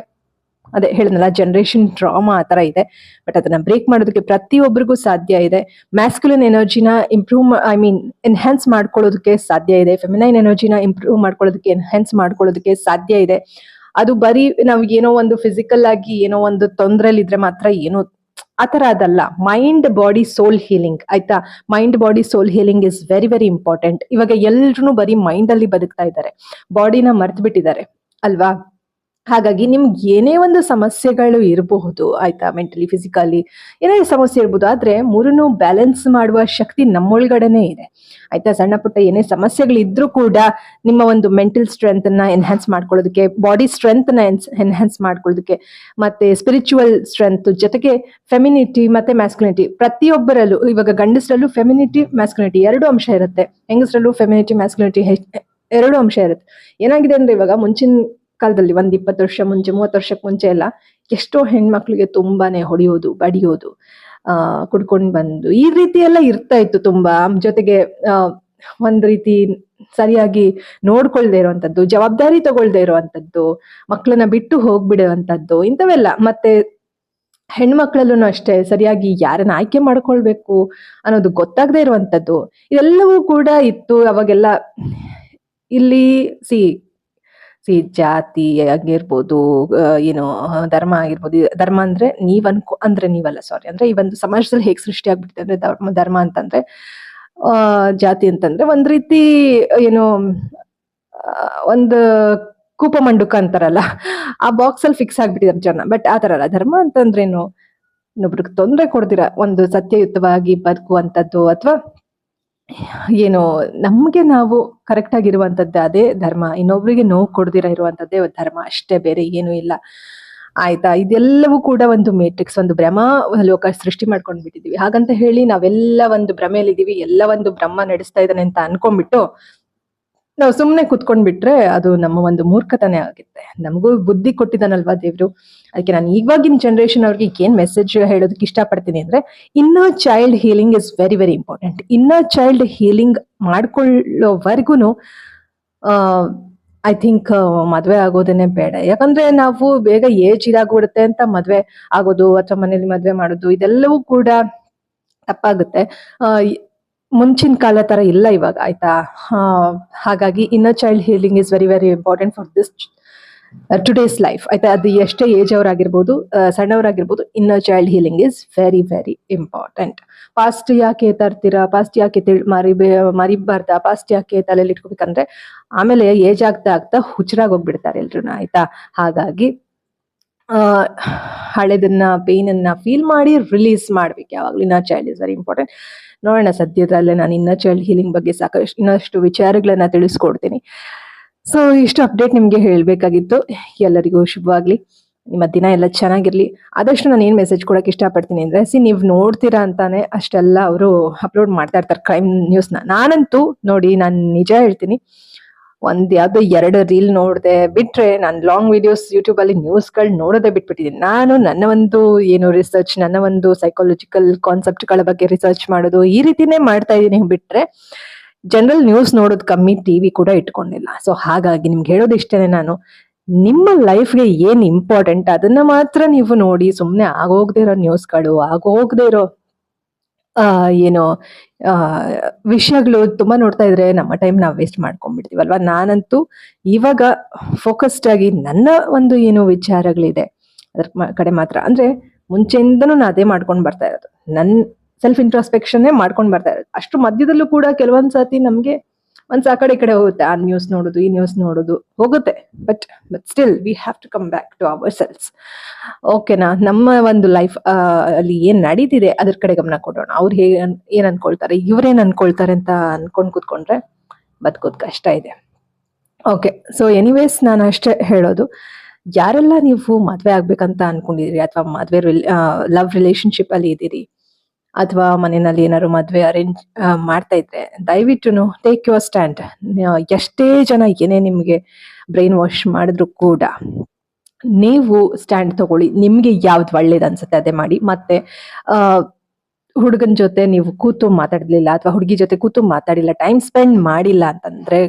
ಅದೇ ಹೇಳಿದ್ನಲ್ಲ, ಜನರೇಷನ್ ಡ್ರಾಮಾ ಆತರ ಇದೆ. ಬಟ್ ಅದನ್ನ ಬ್ರೇಕ್ ಮಾಡೋದಕ್ಕೆ ಪ್ರತಿಯೊಬ್ಬರಿಗೂ ಸಾಧ್ಯ ಇದೆ. ಮ್ಯಾಸ್ಕ್ಯುಲಿನ್ ಎನರ್ಜಿನ ಎನ್ಹ್ಯಾನ್ಸ್ ಮಾಡ್ಕೊಳ್ಳೋದಕ್ಕೆ ಸಾಧ್ಯ ಇದೆ. ಫೆಮಿನೈನ್ ಎನರ್ಜಿನ ಇಂಪ್ರೂವ್ ಮಾಡ್ಕೊಳ್ಳೋದಕ್ಕೆ, ಎನ್ಹ್ಯಾನ್ಸ್ ಮಾಡ್ಕೊಳ್ಳೋದಕ್ಕೆ ಸಾಧ್ಯ ಇದೆ. ಅದು ಬರೀ ನಾವ್ ಏನೋ ಒಂದು ಫಿಸಿಕಲ್ ಆಗಿ ಏನೋ ಒಂದು ತೊಂದ್ರೆಲಿದ್ರೆ ಮಾತ್ರ ಏನೋ ಆತರ ಅದಲ್ಲ. ಮೈಂಡ್ ಬಾಡಿ ಸೋಲ್ ಹೀಲಿಂಗ್ ಆಯ್ತಾ. Mind body soul healing is very very important. ಇವಾಗ ಎಲ್ರು ಬರೀ ಮೈಂಡ್ ಅಲ್ಲಿ ಬದುಕ್ತಾ ಇದ್ದಾರೆ, ಬಾಡಿನ ಮರ್ತು ಬಿಟ್ಟಿದ್ದಾರೆ ಅಲ್ವಾ. ಹಾಗಾಗಿ ನಿಮ್ಗೆ ಏನೇ ಒಂದು ಸಮಸ್ಯೆಗಳು ಇರಬಹುದು ಆಯ್ತಾ, ಮೆಂಟಲಿ ಫಿಸಿಕಲಿ ಏನೇ ಸಮಸ್ಯೆ ಇರ್ಬೋದು. ಆದ್ರೆ ಮೂರನ್ನು ಬ್ಯಾಲೆನ್ಸ್ ಮಾಡುವ ಶಕ್ತಿ ನಮ್ಮೊಳಗಡೆನೆ ಇದೆ ಆಯ್ತಾ. ಸಣ್ಣ ಪುಟ್ಟ ಏನೇ ಸಮಸ್ಯೆಗಳು ಇದ್ರೂ ಕೂಡ ನಿಮ್ಮ ಒಂದು ಮೆಂಟಲ್ ಸ್ಟ್ರೆಂತ್ ನ ಎನ್ಹ್ಯಾನ್ಸ್ ಮಾಡ್ಕೊಳ್ಳೋದಕ್ಕೆ, ಬಾಡಿ ಸ್ಟ್ರೆಂತ್ ನ ಎನ್ಹ್ಯಾನ್ಸ್ ಮಾಡ್ಕೊಳ್ಳೋದಕ್ಕೆ, ಮತ್ತೆ ಸ್ಪಿರಿಚುವಲ್ ಸ್ಟ್ರೆಂತ್ ಜೊತೆಗೆ ಫೆಮಿನಿಟಿ ಮತ್ತೆ ಮ್ಯಾಸ್ಕ್ಯುಲಿನಿಟಿ ಪ್ರತಿಯೊಬ್ಬರಲ್ಲೂ, ಇವಾಗ ಗಂಡಸರಲ್ಲೂ ಫೆಮಿನಿಟಿ ಮ್ಯಾಸ್ಕ್ಯುಲಿನಿಟಿ ಎರಡು ಅಂಶ ಇರುತ್ತೆ, ಹೆಂಗಸರಲ್ಲೂ ಫೆಮಿನಿಟಿ ಮ್ಯಾಸ್ಕ್ಯುಲಿನಿಟಿ ಎರಡು ಅಂಶ ಇರುತ್ತೆ. ಏನಾಗಿದೆ ಅಂದ್ರೆ, ಇವಾಗ ಮುಂಚಿನ ಕಾಲದಲ್ಲಿ 20 ವರ್ಷ ಮುಂಚೆ, 30 ವರ್ಷಕ್ಕೆ ಮುಂಚೆ ಎಲ್ಲ ಎಷ್ಟೋ ಹೆಣ್ಮಕ್ಳಿಗೆ ತುಂಬಾನೇ ಹೊಡೆಯೋದು, ಬಡಿಯೋದು, ಕುಡ್ಕೊಂಡ್ ಬಂದು ಈ ರೀತಿ ಎಲ್ಲ ಇರ್ತಾ ಇತ್ತು ತುಂಬಾ. ಜೊತೆಗೆ ಒಂದ್ ರೀತಿ ಸರಿಯಾಗಿ ನೋಡ್ಕೊಳ್ದೆ ಇರುವಂತದ್ದು, ಜವಾಬ್ದಾರಿ ತಗೊಳ್ದೆ ಇರುವಂತದ್ದು, ಮಕ್ಕಳನ್ನ ಬಿಟ್ಟು ಹೋಗ್ಬಿಡುವಂತದ್ದು, ಇಂಥವೆಲ್ಲ. ಮತ್ತೆ ಹೆಣ್ಮಕ್ಳಲ್ಲೂ ಅಷ್ಟೇ ಸರಿಯಾಗಿ ಯಾರನ್ನ ಆಯ್ಕೆ ಮಾಡ್ಕೊಳ್ಬೇಕು ಅನ್ನೋದು ಗೊತ್ತಾಗದೆ ಇರುವಂತದ್ದು, ಇದೆಲ್ಲವೂ ಕೂಡ ಇತ್ತು ಅವಾಗೆಲ್ಲ. ಇಲ್ಲಿ ಜಾತಿ ಆಗಿರ್ಬೋದು, ಏನು ಧರ್ಮ ಆಗಿರ್ಬೋದು. ಧರ್ಮ ಅಂದ್ರೆ ನೀವಲ್ಲ, ಸಾರಿ, ಅಂದ್ರೆ ಈ ಒಂದು ಸಮಾಜದಲ್ಲಿ ಹೇಗೆ ಸೃಷ್ಟಿ ಆಗ್ಬಿಟ್ಟಿದೆ ಅಂದ್ರೆ, ಧರ್ಮ ಅಂತಂದ್ರೆ ಜಾತಿ ಅಂತಂದ್ರೆ ಒಂದ್ ರೀತಿ ಏನು ಒಂದು ಕೂಪ ಮಂಡುಕ ಅಂತಾರಲ್ಲ, ಆ ಬಾಕ್ಸ್ ಅಲ್ಲಿ ಫಿಕ್ಸ್ ಆಗ್ಬಿಟ್ಟಿದ್ದಾರೆ ಜನ. ಬಟ್ ಆ ತರ ಅಲ್ಲ. ಧರ್ಮ ಅಂತಂದ್ರೇನು, ಇನ್ನೊಬ್ರಿಗೆ ತೊಂದರೆ ಕೊಡ್ದಿರ ಒಂದು ಸತ್ಯಯುತವಾಗಿ ಬದುಕುವಂಥದ್ದು, ಅಥವಾ ಏನು ನಮ್ಗೆ ನಾವು ಕರೆಕ್ಟ್ ಆಗಿರುವಂತದ್ದೇ ಅದೇ ಧರ್ಮ. ಇನ್ನೊಬ್ರಿಗೆ ನೋವು ಕೊಡ್ದಿರ ಇರುವಂತದ್ದೇ ಧರ್ಮ ಅಷ್ಟೇ, ಬೇರೆ ಏನು ಇಲ್ಲ ಆಯ್ತಾ. ಇದೆಲ್ಲವೂ ಕೂಡ ಒಂದು ಮೇಟ್ರಿಕ್ಸ್, ಒಂದು ಭ್ರಮ ಲೋಕ ಸೃಷ್ಟಿ ಮಾಡ್ಕೊಂಡ್ ಬಿಟ್ಟಿದೀವಿ. ಹಾಗಂತ ಹೇಳಿ ನಾವೆಲ್ಲ ಒಂದು ಭ್ರಮೆಯಲ್ಲಿದ್ದೀವಿ, ಎಲ್ಲ ಒಂದು ಬ್ರಹ್ಮ ನಡೆಸ್ತಾ ಇದ್ದಾನೆ ಅಂತ ಅನ್ಕೊಂಡ್ಬಿಟ್ಟು ನಾವು ಸುಮ್ನೆ ಕುತ್ಕೊಂಡ್ ಬಿಟ್ರೆ ಅದು ನಮ್ಮ ಒಂದು ಮೂರ್ಖತನೇ ಆಗುತ್ತೆ. ನಮಗೂ ಬುದ್ಧಿ ಕೊಟ್ಟಿದ್ದಾನಲ್ವಾ ದೇವ್ರು. ಅದಕ್ಕೆ ನಾನು ಇವಾಗಿನ ಜನರೇಷನ್ ಅವ್ರಿಗೆ ಏನ್ ಮೆಸೇಜ್ ಹೇಳೋದಕ್ಕೆ ಇಷ್ಟಪಡ್ತೀನಿ ಅಂದ್ರೆ, inner child healing is very very important. Inner child healing ಮಾಡ್ಕೊಳ್ಳೋವರೆಗೂ ಐ ಥಿಂಕ್ ಮದ್ವೆ ಆಗೋದೇನೆ ಬೇಡ. ಯಾಕಂದ್ರೆ ನಾವು ಬೇಗ ಏಜ್ ಇದಾಗ್ಬಿಡುತ್ತೆ ಅಂತ ಮದ್ವೆ ಆಗೋದು ಅಥವಾ ಮನೇಲಿ ಮದ್ವೆ ಮಾಡೋದು ಇದೆಲ್ಲವೂ ಕೂಡ ತಪ್ಪಾಗುತ್ತೆ. ಮುಂಚಿನ ಕಾಲ ತರ ಇಲ್ಲ ಇವಾಗ ಆಯ್ತಾ. ಹಾಗಾಗಿ inner child healing is very very important for this today's life ಆಯ್ತಾ. ಅದು ಎಷ್ಟೇ ಏಜ್ ಅವರಾಗಿರ್ಬೋದು, ಸಣ್ಣವರಾಗಿರ್ಬೋದು, inner child healing is very very important. Past ಯಾಕೆ ತರ್ತೀರಾ, ಪಾಸ್ಟ್ ಯಾಕೆ ಮರಿಬಾರ್ದಾ, ಪಾಸ್ಟ್ ಯಾಕೆ ತಲೆಯಲ್ಲಿ ಇಟ್ಕೋಬೇಕಂದ್ರೆ ಆಮೇಲೆ ಏಜ್ ಆಗ್ತಾ ಆಗ್ತಾ ಹುಚ್ಚರಾಗಿ ಹೋಗ್ಬಿಡ್ತಾರೆ ಎಲ್ರು ಆಯ್ತಾ. ಹಾಗಾಗಿ ಹಳೆದನ್ನ ಪೇನನ್ನ ಫೀಲ್ ಮಾಡಿ ರಿಲೀಸ್ ಮಾಡ್ಬೇಕು ಯಾವಾಗ್ಲೂ. Inner child is very important. ನೋಡೋಣ, ಸದ್ಯದಲ್ಲೇ ನಾನು ಇನ್ನರ್ ಚೈಲ್ಡ್ ಹೀಲಿಂಗ್ ಬಗ್ಗೆ ಸಾಕಷ್ಟು ಇನ್ನಷ್ಟು ವಿಚಾರಗಳನ್ನ ತಿಳಿಸ್ಕೊಡ್ತೀನಿ. ಸೊ ಇಷ್ಟು ಅಪ್ಡೇಟ್ ನಿಮ್ಗೆ ಹೇಳ್ಬೇಕಾಗಿತ್ತು. ಎಲ್ಲರಿಗೂ ಶುಭವಾಗ್ಲಿ, ನಿಮ್ಮ ದಿನ ಎಲ್ಲ ಚೆನ್ನಾಗಿರ್ಲಿ. ಆದಷ್ಟು ನಾನು ಏನ್ ಮೆಸೇಜ್ ಕೊಡಕ್ಕೆ ಇಷ್ಟಪಡ್ತೀನಿ ಅಂದ್ರೆ, ನೀವು ನೋಡ್ತೀರಾ ಅಂತಾನೆ ಅಷ್ಟೆಲ್ಲ ಅವರು ಅಪ್ಲೋಡ್ ಮಾಡ್ತಾ ಇರ್ತಾರೆ ಕ್ರೈಮ್ ನ್ಯೂಸ್ನ. ನಾನಂತೂ ನೋಡಿ, ನಾನು ನಿಜ ಹೇಳ್ತೀನಿ, ಯಾವ್ದೋ 2 ರೀಲ್ ನೋಡ್ದೆ ಬಿಟ್ರೆ ನಾನು ಲಾಂಗ್ ವಿಡಿಯೋಸ್ ಯೂಟ್ಯೂಬ್ ಅಲ್ಲಿ ನ್ಯೂಸ್ಗಳು ನೋಡೋದೇ ಬಿಟ್ಬಿಟ್ಟಿದ್ದೀನಿ. ನಾನು ನನ್ನ ಒಂದು ಏನು ರಿಸರ್ಚ್, ನನ್ನ ಒಂದು ಸೈಕಾಲಜಿಕಲ್ ಕಾನ್ಸೆಪ್ಟ್ ಗಳ ಬಗ್ಗೆ ರಿಸರ್ಚ್ ಮಾಡೋದು ಈ ರೀತಿನೇ ಮಾಡ್ತಾ ಇದ್ದೀನಿ ಬಿಟ್ರೆ ಜನರಲ್ ನ್ಯೂಸ್ ನೋಡೋದು ಕಮ್ಮಿ, ಟಿವಿ ಕೂಡ ಇಟ್ಕೊಂಡಿಲ್ಲ. ಸೊ ಹಾಗಾಗಿ ನಿಮ್ಗೆ ಹೇಳೋದು ಇಷ್ಟೇನೆ, ನಾನು ನಿಮ್ಮ ಲೈಫ್ಗೆ ಏನ್ ಇಂಪಾರ್ಟೆಂಟ್ ಅದನ್ನ ಮಾತ್ರ ನೀವು ನೋಡಿ. ಸುಮ್ನೆ ಆಗೋಗದೆ ಇರೋ ನ್ಯೂಸ್ಗಳು, ಆಗೋಗದೆ ಇರೋ ಆ, ಏನು ಆ, ವಿಷಯಗಳು ತುಂಬಾ ನೋಡ್ತಾ ಇದ್ರೆ ನಮ್ಮ ಟೈಮ್ ನಾವು ವೇಸ್ಟ್ ಮಾಡ್ಕೊಂಡ್ಬಿಡ್ತೀವಲ್ವಾ. ನಾನಂತೂ ಇವಾಗ ಫೋಕಸ್ಡ್ ಆಗಿ ನನ್ನ ಒಂದು ಏನು ವಿಚಾರಗಳಿದೆ ಅದ್ರ ಕಡೆ ಮಾತ್ರ, ಅಂದ್ರೆ ಮುಂಚೆಯಿಂದನೂ ನಾನು ಅದೇ ಮಾಡ್ಕೊಂಡು ಬರ್ತಾ ಇರೋದು. ನನ್ನ ಸೆಲ್ಫ್ ಇಂಟ್ರಾಸ್ಪೆಕ್ಷನ್ನೇ ಮಾಡ್ಕೊಂಡು ಬರ್ತಾ ಇರೋದು. ಅಷ್ಟು ಮಧ್ಯದಲ್ಲೂ ಕೂಡ ಕೆಲವೊಂದ್ ಸತಿ ನಮ್ಗೆ ಒಂದ್ಸ ಆ ಕಡೆ ಈ ಕಡೆ ಹೋಗುತ್ತೆ. ಆ ನ್ಯೂಸ್ ನೋಡೋದು, ಈ ನ್ಯೂಸ್ ನೋಡೋದು ಹೋಗುತ್ತೆ. But still we have to come back to ourselves. ಓಕೆನಾ? ನಮ್ಮ ಒಂದು ಲೈಫ್ ಅಲ್ಲಿ ಏನ್ ನಡೀತಿದೆ ಅದ್ರ ಕಡೆ ಗಮನ ಕೊಡೋಣ. ಅವ್ರು ಏನ್ ಅನ್ಕೊಳ್ತಾರೆ, ಇವ್ರೇನ್ ಅನ್ಕೊಳ್ತಾರೆ ಅಂತ ಅನ್ಕೊಂಡ್ ಕೂತ್ಕೊಂಡ್ರೆ ಬದುಕೋದ್ ಕಷ್ಟ ಇದೆ. ಓಕೆ, ಸೊ ಎನಿವೇಸ್ ನಾನು ಅಷ್ಟೇ ಹೇಳೋದು, ಯಾರೆಲ್ಲ ನೀವು ಮದ್ವೆ ಆಗ್ಬೇಕಂತ ಅನ್ಕೊಂಡಿದೀರಿ ಅಥವಾ ಮದ್ವೆ ಲವ್ ರಿಲೇಶನ್ಶಿಪ್ ಅಲ್ಲಿ ಇದ್ದೀರಿ, ಅಥವಾ ಮನೆಯಲ್ಲಿ ಏನಾದ್ರು ಮದ್ವೆ ಅರೇಂಜ್ ಮಾಡ್ತಾ ಇದ್ರೆ, ದಯವಿಟ್ಟು ಟೇಕ್ ಯುವರ್ ಸ್ಟ್ಯಾಂಡ್. ಎಷ್ಟೇ ಜನ ಏನೇ ನಿಮ್ಗೆ ಬ್ರೈನ್ ವಾಶ್ ಮಾಡಿದ್ರು ಕೂಡ ನೀವು ಸ್ಟ್ಯಾಂಡ್ ತಗೊಳ್ಳಿ. ನಿಮ್ಗೆ ಯಾವ್ದು ಒಳ್ಳೇದು ಅನ್ಸುತ್ತೆ ಅದೇ ಮಾಡಿ. ಮತ್ತೆ ಆ ಹುಡುಗನ ಜೊತೆ ನೀವು ಕೂತು ಮಾತಾಡ್ಲಿಲ್ಲ ಅಥವಾ ಹುಡುಗಿ ಜೊತೆ ಕೂತು ಮಾತಾಡಿಲ್ಲ, ಟೈಮ್ ಸ್ಪೆಂಡ್ ಮಾಡಿಲ್ಲ ಅಂತಂದ್ರೆ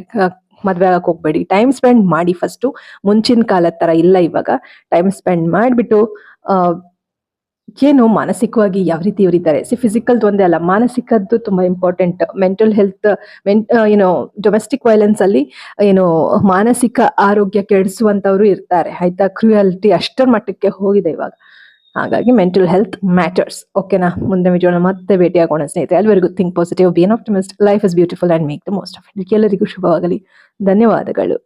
ಮದ್ವೆ ಆಗಕ್ ಹೋಗ್ಬೇಡಿ. ಟೈಮ್ ಸ್ಪೆಂಡ್ ಮಾಡಿ ಫಸ್ಟು. ಮುಂಚಿನ ಕಾಲದ ತರ ಇಲ್ಲ ಇವಾಗ. ಟೈಮ್ ಸ್ಪೆಂಡ್ ಮಾಡ್ಬಿಟ್ಟು ಏನು ಮಾನಸಿಕವಾಗಿ ಯಾವ ರೀತಿ ಇವರಿದ್ದಾರೆ, ಫಿಸಿಕಲ್ದು ಒಂದೇ ಅಲ್ಲ, ಮಾನಸಿಕದ್ದು ತುಂಬಾ ಇಂಪಾರ್ಟೆಂಟ್. ಮೆಂಟಲ್ ಹೆಲ್ತ್, ಏನೋ ಡೊಮೆಸ್ಟಿಕ್ ವೈಲೆನ್ಸ್ ಅಲ್ಲಿ ಏನು ಮಾನಸಿಕ ಆರೋಗ್ಯ ಕೆಡಿಸುವಂತವ್ರು ಇರ್ತಾರೆ, ಆಯ್ತಾ. ಕ್ರೂಯಾಲಿಟಿ ಅಷ್ಟರ ಮಟ್ಟಕ್ಕೆ ಹೋಗಿದೆ ಇವಾಗ. ಹಾಗಾಗಿ ಮೆಂಟಲ್ ಹೆಲ್ತ್ ಮ್ಯಾಟರ್ಸ್. ಓಕೆನಾ? ಮುಂದೆ ವಿಡಿಯೋನ ಮತ್ತೆ ಭೇಟಿಯಾಗೋಣ ಸ್ನೇಹಿತರೆ. ಅಲ್ಲಿವರೆಗೂ think positive, B on optimist, life is beautiful and make the most of it. ಎಲ್ಲರಿಗೂ ಶುಭವಾಗಲಿ. ಧನ್ಯವಾದಗಳು.